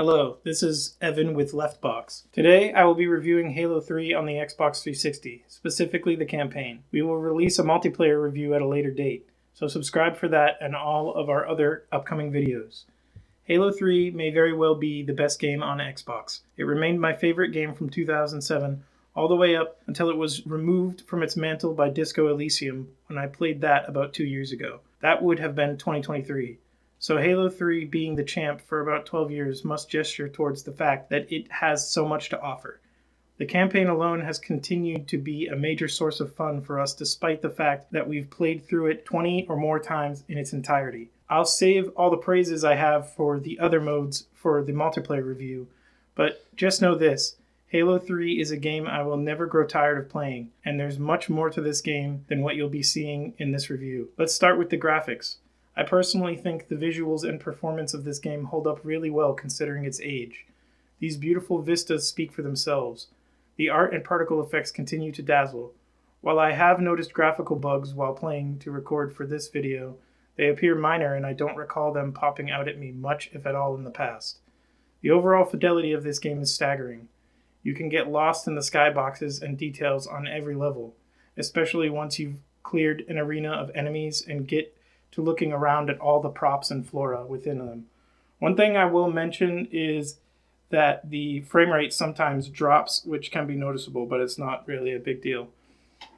Hello, this is Evan with Leftbox. Today I will be reviewing Halo 3 on the Xbox 360, specifically the campaign. We will release a multiplayer review at a later date, so subscribe for that and all of our other upcoming videos. Halo 3 may very well be the best game on Xbox. It remained my favorite game from 2007, all the way up until it was removed from its mantle by Disco Elysium when I played that about 2 years ago. That would have been 2023. So Halo 3 being the champ for about 12 years must gesture towards the fact that it has so much to offer. The campaign alone has continued to be a major source of fun for us despite the fact that we've played through it 20 or more times in its entirety. I'll save all the praises I have for the other modes for the multiplayer review, but just know this, Halo 3 is a game I will never grow tired of playing, and there's much more to this game than what you'll be seeing in this review. Let's start with the graphics. I personally think the visuals and performance of this game hold up really well considering its age. These beautiful vistas speak for themselves. The art and particle effects continue to dazzle. While I have noticed graphical bugs while playing to record for this video, they appear minor and I don't recall them popping out at me much if at all in the past. The overall fidelity of this game is staggering. You can get lost in the skyboxes and details on every level, especially once you've cleared an arena of enemies and get to looking around at all the props and flora within them. One thing I will mention is that the frame rate sometimes drops, which can be noticeable, but it's not really a big deal.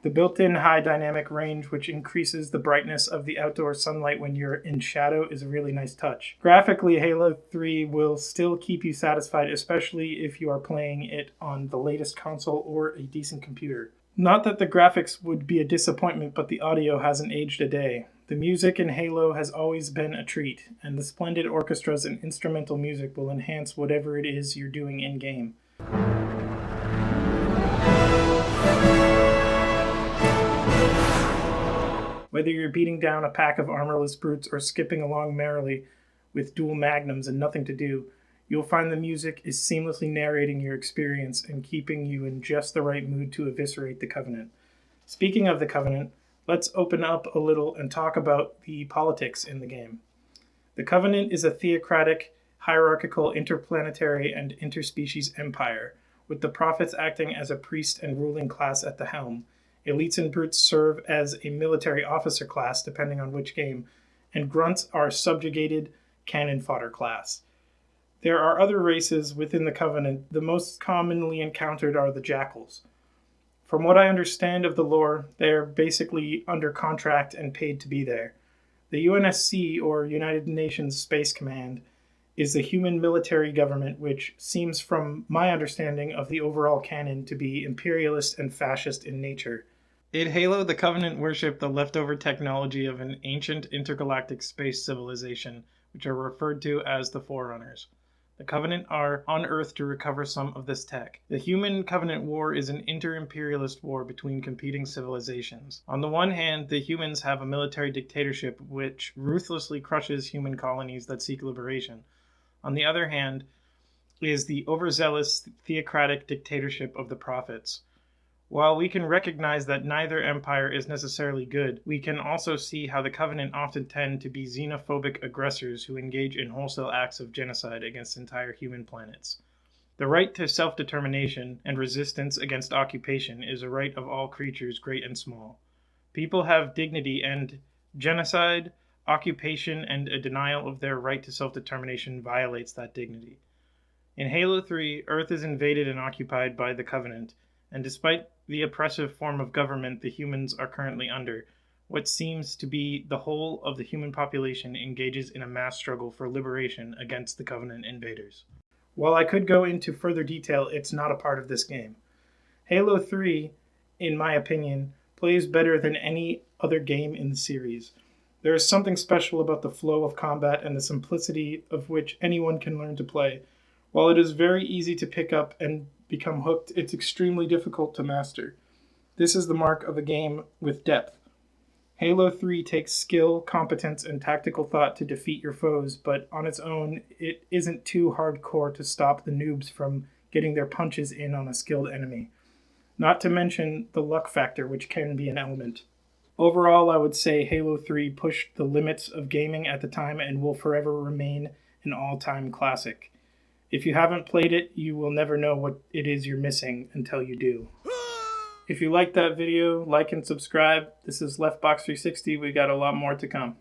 The built-in high dynamic range, which increases the brightness of the outdoor sunlight when you're in shadow, is a really nice touch. Graphically, Halo 3 will still keep you satisfied, especially if you are playing it on the latest console or a decent computer. Not that the graphics would be a disappointment, but the audio hasn't aged a day. The music in Halo has always been a treat, and the splendid orchestras and instrumental music will enhance whatever it is you're doing in-game. Whether you're beating down a pack of armorless brutes or skipping along merrily with dual magnums and nothing to do, you'll find the music is seamlessly narrating your experience and keeping you in just the right mood to eviscerate the Covenant. Speaking of the Covenant, let's open up a little and talk about the politics in the game. The Covenant is a theocratic, hierarchical, interplanetary, and interspecies empire, with the Prophets acting as a priest and ruling class at the helm. Elites and brutes serve as a military officer class, depending on which game, and grunts are subjugated cannon fodder class. There are other races within the Covenant. The most commonly encountered are the Jackals. From what I understand of the lore, they're basically under contract and paid to be there. The UNSC, or United Nations Space Command, is the human military government which seems, from my understanding of the overall canon, to be imperialist and fascist in nature. In Halo, the Covenant worship the leftover technology of an ancient intergalactic space civilization, which are referred to as the Forerunners. The Covenant are on Earth to recover some of this tech. The Human-Covenant War is an inter-imperialist war between competing civilizations. On the one hand, the humans have a military dictatorship which ruthlessly crushes human colonies that seek liberation. On the other hand is the overzealous theocratic dictatorship of the Prophets. While we can recognize that neither empire is necessarily good, we can also see how the Covenant often tend to be xenophobic aggressors who engage in wholesale acts of genocide against entire human planets. The right to self-determination and resistance against occupation is a right of all creatures, great and small. People have dignity, and genocide, occupation, and a denial of their right to self-determination violates that dignity. In Halo 3, Earth is invaded and occupied by the Covenant, and despite the oppressive form of government the humans are currently under, what seems to be the whole of the human population engages in a mass struggle for liberation against the Covenant invaders. While I could go into further detail, it's not a part of this game. Halo 3, in my opinion, plays better than any other game in the series. There is something special about the flow of combat and the simplicity of which anyone can learn to play. While it is very easy to pick up and become hooked, it's extremely difficult to master. This is the mark of a game with depth. Halo 3 takes skill, competence, and tactical thought to defeat your foes, but on its own, it isn't too hardcore to stop the noobs from getting their punches in on a skilled enemy. Not to mention the luck factor, which can be an element. Overall, I would say Halo 3 pushed the limits of gaming at the time and will forever remain an all-time classic. If you haven't played it, you will never know what it is you're missing until you do. If you liked that video, like and subscribe. This is Leftbox360. We got a lot more to come.